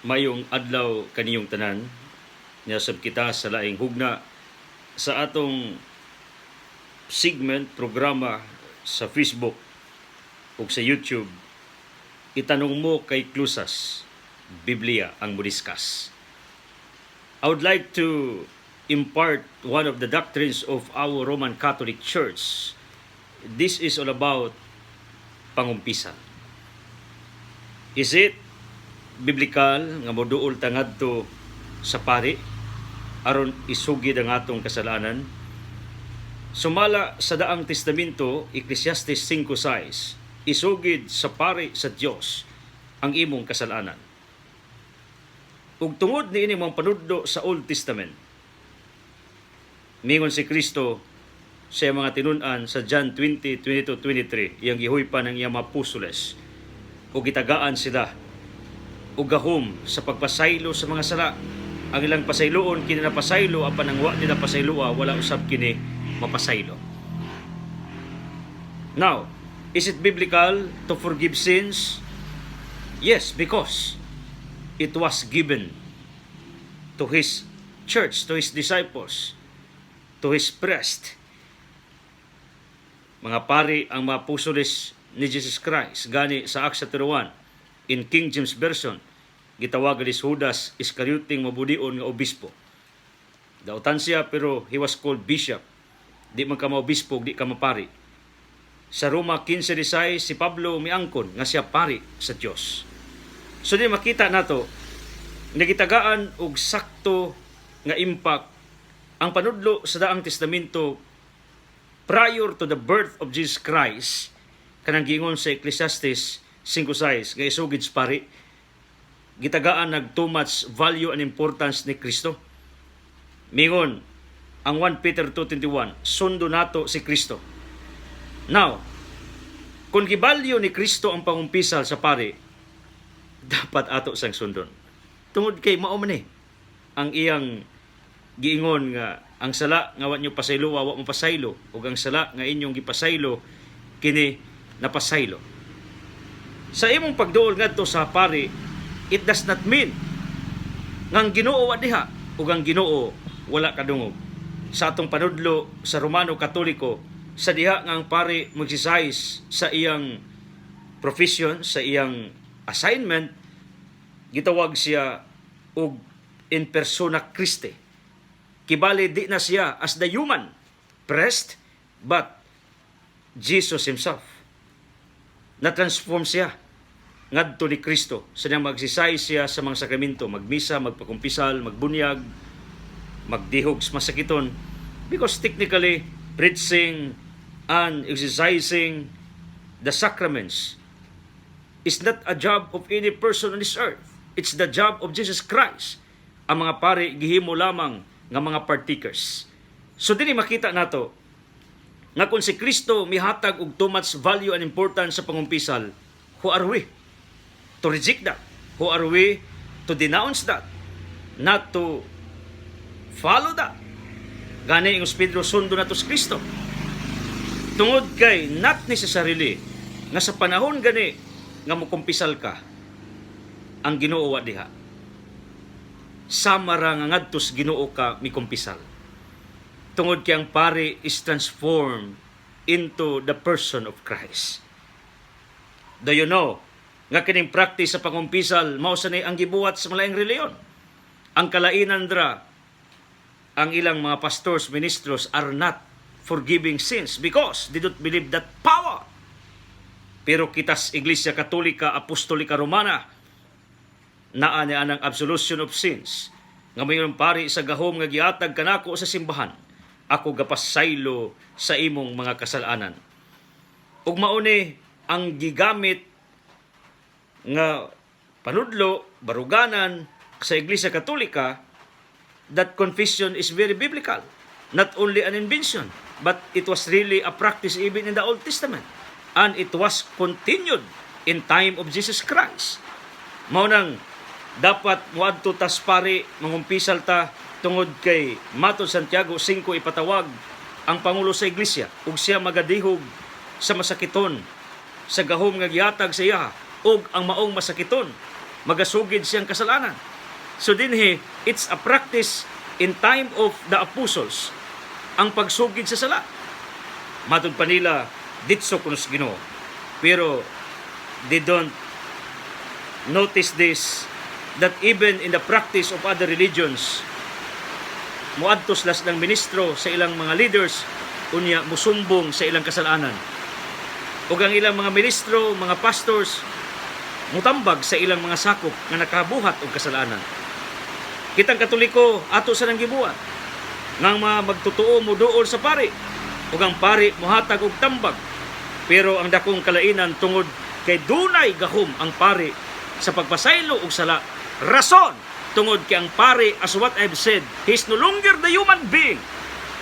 Mayong adlaw kaniyong tanan, sab kita sa laing hugna sa atong segment programa sa Facebook ug sa YouTube. Itanong mo kay Clusas, Biblia ang modiskas. I would like to impart one of the doctrines of our Roman Catholic Church. This is all about pangumpisan. Is it biblical nga moduol ta ngadto sa pari aron isugid ang atong kasalanan? Sumala sa daang testamento, Ecclesiastes 5:6, isugid sa pari sa Dios ang imong kasalanan. Ug tungod niini mong panudlo sa Old Testament, mingon si Kristo sa mga tinun-an sa John 20:22-23, iyang gihuypan ng iyang mga apostoles ug gitagaan sila ug gahom sa pagpasaylo sa mga sala. Ang ilang pasayloon kini napasaylo, apan ang wa nila pasayloa wala usab kini mapasaylo. Now, is it biblical to forgive sins? Yes, because it was given to His church, to His disciples, to His priest. Mga pari ang mga apostoles ni Jesus Christ. Gani sa Acts 1, in King James Version, gitawag ni Judas Iscarioting mabudion nga obispo. Dautan siya pero he was called bishop. Di man ka maobispo, di ka mapari. Sa Roma 15:16, si Pablo miangkon nga siya pari sa Dios. So di makita nato nagitagaan og sakto nga impact ang panudlo sa daang testamento prior to the birth of Jesus Christ. Kanang giingon sa Ecclesiastes 5:6 nga isugid sa pari, gitagaan nag too much value and importance ni Kristo. Mingon ang 1 Peter 2:21, sundo nato si Kristo. Now, kung gibalyo ni Kristo ang pangumpisal sa pari, dapat ato sang sundon. Tungod kay mao man ang iyang giingon nga ang sala nga wa nyo pasaylo, wa mo pasaylo, ug ang sala nga inyong gipasaylo kini napasaylo. Sa imong pagduol ngadto sa pari, it does not mean nga ang Ginoo wa diha ug ang Ginoo wala kadungog. Sa atong panudlo sa Romano Katoliko, sa diha nga ang pari magsisayis sa iyang profession, sa iyang assignment, gitawag siya og in persona Christi. Kibali di na siya as the human priest, but Jesus Himself. Na-transform siya ngadto ni Kristo. Sa niyang magsisay siya sa mga sakramento, magmisa, magpakumpisal, magbunyag, magdihog sa masakiton. Because technically, preaching and exercising the sacraments is not a job of any person on this earth. It's the job of Jesus Christ. Ang mga pari gihimo lamang nga mga partakers. So dinhi makita nato nga kung si Kristo mihatag og too much value and importance sa pangumpisal, who are we to reject that? Who are we to denounce that? Not to follow that? Gani yung Pedro, sundo na to sa Kristo. Tungod kay not necessarily nga sa panahon gani nga mukumpisal ka, ang Ginoo wa diha. Samara nga ngadto sa Ginoo ka mikumpisal. Tungod kay ang pari is transformed into the person of Christ. Do you know nga kining practice sa pangumpisal mao sa ang gibuhat sa malaing reliyon? Ang kalainan dra, ang ilang mga pastors, ministros are not forgiving sins because they don't believe that power. Pero kitas Iglesia Katolika, Apostolika Romana, naa niya ang absolution of sins. Nga mayroong pari sa gahom nga giatag kanako sa simbahan, ako gapasaylo sa imong mga kasalanan. Ug mauni ang gigamit nga panudlo, baruganan sa Iglesia Katolika, that confession is very biblical. Not only an invention, but it was really a practice even in the Old Testament. And it was continued in time of Jesus Christ. Mao nang dapat muadto tas pari mangumpisal ta tungod kay matod Santiago 5 ipatawag ang pangulo sa iglesia ug siya magadihog sa masakiton sa gahom nga gihatag sa iya ug ang maong masakiton magasugid siyang kasalanan. So dinhi, it's a practice in time of the apostles ang pagsugid sa sala. Matod pa nila ditso kunos Ginoo. Pero they don't notice this, that even in the practice of other religions, muadtos las ng ministro sa ilang mga leaders, unya musumbong sa ilang kasalanan. Ug ang ilang mga ministro, mga pastors, mutambag sa ilang mga sakop nga nakabuhat og kasalanan. Kitang Katoliko ato sa nang gibuhat nga magtutuo mo duol sa pari, ug ang pari mohatag og tambag. Pero ang dakong kalainan tungod kay dunay gahom ang pari sa pagpasaylo og sala. Rason tungod kay ang pari, as what I've said, he's no longer the human being,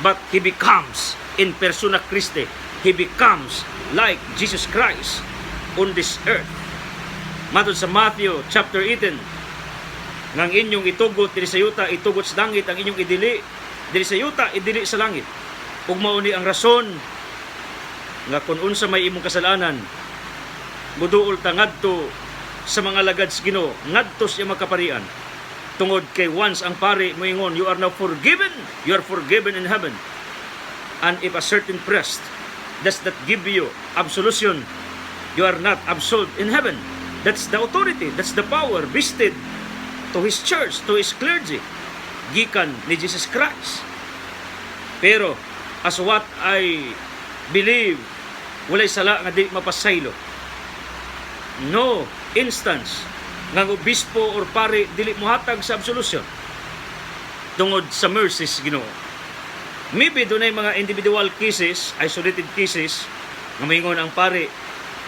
but he becomes in persona Christi. He becomes like Jesus Christ on this earth. Matod sa Matthew chapter 18, ngang inyong itugot diri sa yuta, itugot sa langit, ang inyong idili diri sa yuta, idili sa langit. Ug mao ni ang rason nga kung unsa may imong kasalanan, muduol ta ngadto sa mga lagad sa Ginoo, ngadto sa makaparian. Tungod kay once ang pari moingon, you are now forgiven, you are forgiven in heaven. And if a certain priest does not give you absolution, you are not absolved in heaven. That's the authority, that's the power vested to His church, to His clergy, gikan ni Jesus Christ. Pero as what I believe, walay sala nga di mapasaylo. No instance nga obispo or pari dili mohatag sa absolution tungod sa mercies Ginoo. Maybe dunay mga individual cases, isolated cases, nga moingon ang pari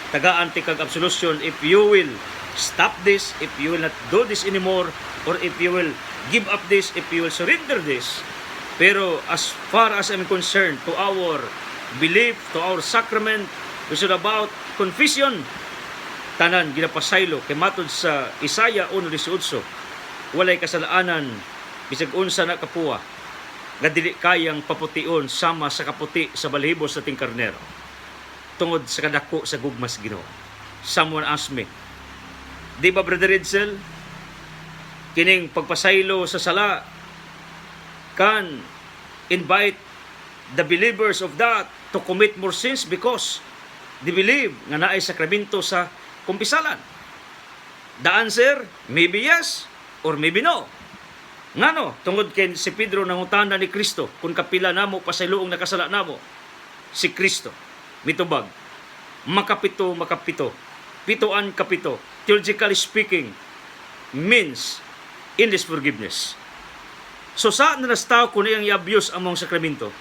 tagaan ti kag absolution if you will stop this, if you will not do this anymore, or if you will give up this, if you will surrender this. Pero as far as I'm concerned, to our belief, to our sacrament, which is about confession, tanan ginapasaylo kay matod sa Isaiah 1:18, walay kasalaanan bisag unsa na kapuwa nga dili kayang papution sama sa kaputi sa balhibo sa ting karnero. Tungod sa kadako sa gugmas Ginoo. Someone asked me, di ba Brother Edsel, kining pagpasaylo sa sala can invite the believers of that to commit more sins because they believe nga naay sakramento sa kumpisalan? The answer, maybe yes or maybe no. Ngano, tungod kay si Pedro nangutana ni Kristo kung kapila namo pasayloong nakasala namo, si Kristo mitubag, makapito, pitoan kapito, theologically speaking, means endless forgiveness. So saan na nastaw kung iyang i-abuse ang mong sakramento?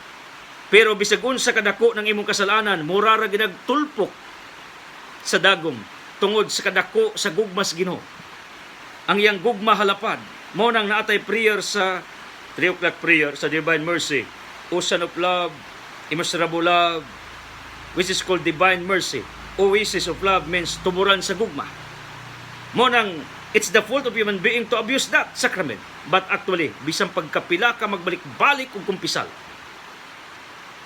Pero bisag unsa kadako ng imong kasalanan, murara ginagtulpok sa dagom tungod sa kadako sa gugmas Ginoo. Ang iyang gugma halapad, mo nang naatay prayer sa 3 o'clock prayer sa Divine Mercy, Ocean of Love, Immeasurable Love, which is called Divine Mercy. Oasis of Love means tumuran sa gugma. Mo nang it's the fault of human being to abuse that sacrament. But actually, bisang pagkapila ka magbalik-balik og kumpisal,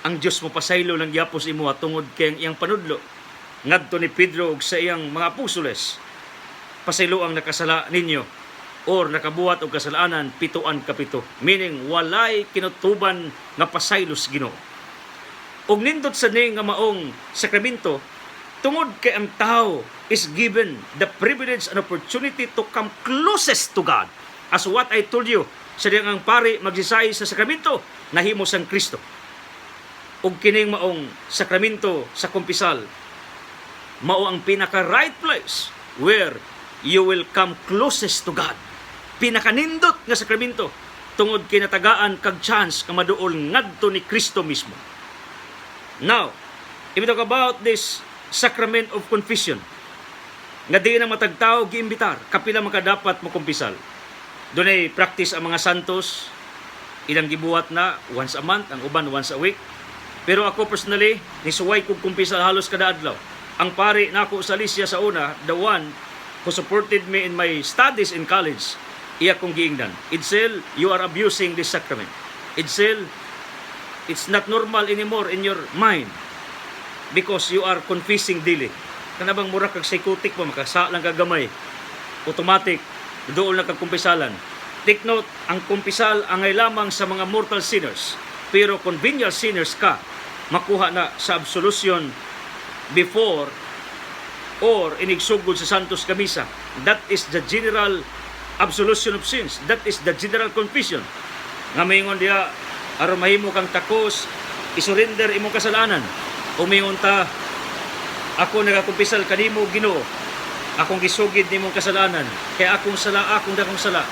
ang Dios mo pasaylo ng yapos imo tungod kay iyang panudlo ngadto ni Pedro ug sa iyang mga apostoles. Pasaylo ang nakasala ninyo or nakabuhat og kasalanan pituan kapito, meaning walay kinutuban nga pasaylos Ginoo. Ug nindot sa ni nga maong sakramento, tungod kay ang tao is given the privilege and opportunity to come closest to God. As what I told you, sa diyang ang pari magsisay sa sakramento, nahimo sang Kristo. Ug kining maong sakramento sa kumpisal, mao ang pinaka-right place where you will come closest to God. Pinakanindot nga sakramento, tungod kay natagaan kag chance ka maduol ngadto ni Kristo mismo. Now, if we talk about this sacrament of confession, nga di na matagtao giimbitar, kapila man ka dapat mo kumpisal. Dunay practice ang mga santos, ilang gibuhat na once a month, ang uban once a week. Pero ako personally, nisuway kong kumpisal halos kada adlaw. Ang pari nako sa Alicia sa una, the one who supported me in my studies in college, iya kong giingnan, Edsel, you are abusing this sacrament. Edsel, it's not normal anymore in your mind because you are confessing daily. Kanabang mura kag psychotic mo, makasa lang kagamay. automatic doon na kagkumpisalan. Take note, ang kumpisal angay lamang sa mga mortal sinners. Pero kung venial sinners ka, makuha na sa absolution before or inigsugod sa Santos Kamisa. That is the general absolution of sins. That is the general confession. Nga mayingon diya, aron mahimo kang takos, isurrender imong kasalanan. Umingon ta, ako nagakumpisal kanimo Ginoo. Akong gisugid nimong kasalanan. Kaya akong dakong sala.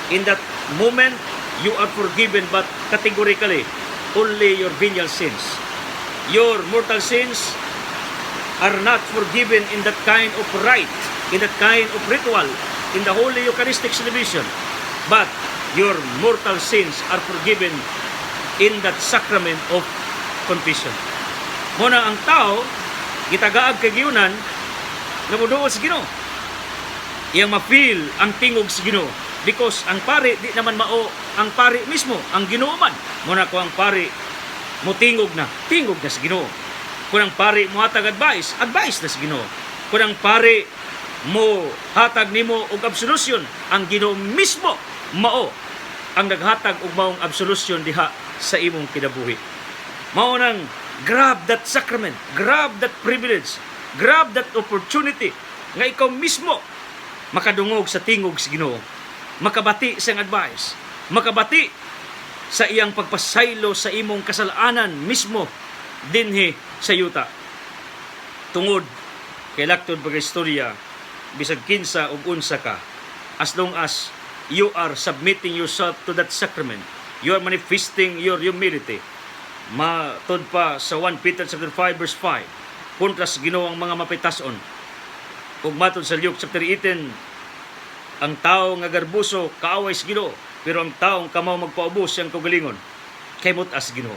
In that moment, you are forgiven, but categorically, only your venial sins. Your mortal sins are not forgiven in that kind of rite, in that kind of ritual, in the Holy Eucharistic celebration. But your mortal sins are forgiven in that sacrament of confession. Muna ang tao, gitagaag kay Giyunan, namuduol sa Ginoo. Iyang ma-feel ang tingog sa Ginoo. Because ang pari, di naman mao ang pari mismo, ang Ginoo man. Muna ko ang pari, mo tingog na sa Ginoo. Kung ang pari mo hatag advice na sa Ginoo. Kung ang pari mo hatag nimo og absolution, ang Ginoo mismo mao ang naghatag og maong absolution diha sa imong kinabuhi. Mao nang grab that sacrament, grab that privilege, grab that opportunity nga ikaw mismo makadungog sa tingog sa Ginoo, makabati sa iyang advice, makabati sa iyang pagpasaylo sa imong kasalanan mismo dinhi sa yuta. Tungod kay laktod pag istorya, bisag kinsa ug unsa ka, as long as you are submitting yourself to that sacrament, you are manifesting your humility. Matod pa sa 1 Peter 5 verse 5, kontra sa Ginoo ang mga mapitason. Ug matod sa Luke chapter 18, ang tao nga garbuso kaaway sa Ginoo, pero ang taong kamaw magpaubos siyang kaugalingon kay mutas Ginoo.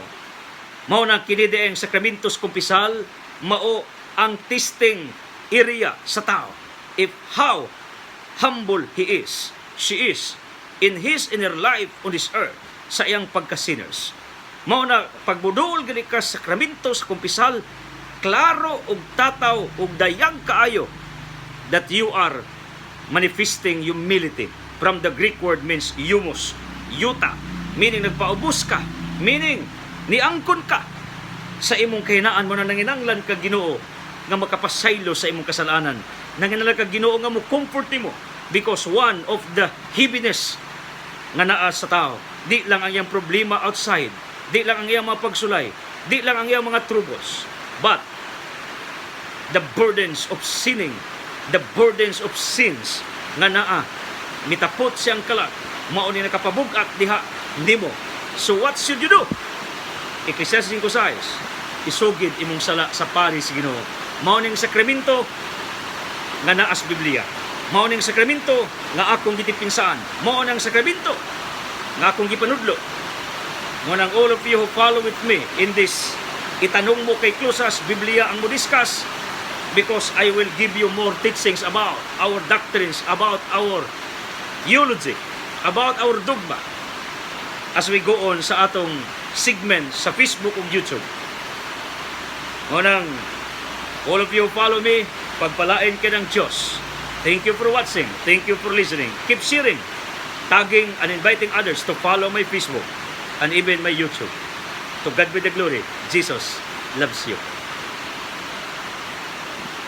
Mao na kinidieng sakramentos kumpisal, mao ang testing area sa tao. If how humble he is, she is in his inner life on this earth sa iyang pagka-sinners. Mao na pagbuduol gani ka sakramentos kumpisal, klaro og tataw og dayang kaayo that you are manifesting humility. From the Greek word means humos, yuta, meaning nagpaubos ka, meaning niangkon ka sa imong kahinaan mo na nanginanglan ka Ginoo nga makapasaylo sa imong kasalanan. Nanginanglan ka Ginoo nga mo comfort nimo, because one of the heaviness nga naa sa tao, di lang ang iyang problema outside, di lang ang iyang mga pagsulay, di lang ang iyang mga troubles, but the burdens of sinning, the burdens of sins nga naa, mitapot siyang kalat, mao ni nakapabug-at diha nimo. So what should you do? Ecclesiastes 5:6, isugid imong sala sa pari sa Ginoo. Mao ning sakramento nga naa sa Biblia. Mao ning sakramento nga akong gitipinsaan. Mao nang sakramento nga akong gipanudlo. Mao nang all of you who follow with me in this, itanong mo kay Clusas, Biblia ang mo discuss, because I will give you more teachings about our doctrines, about our eulogy, about our dogma, as we go on sa atong segment sa Facebook ug YouTube. Ngunang, all of you follow me, pagpalain ka ng Diyos. Thank you for watching. Thank you for listening. Keep sharing, tagging, and inviting others to follow my Facebook and even my YouTube. To God be the glory. Jesus loves you.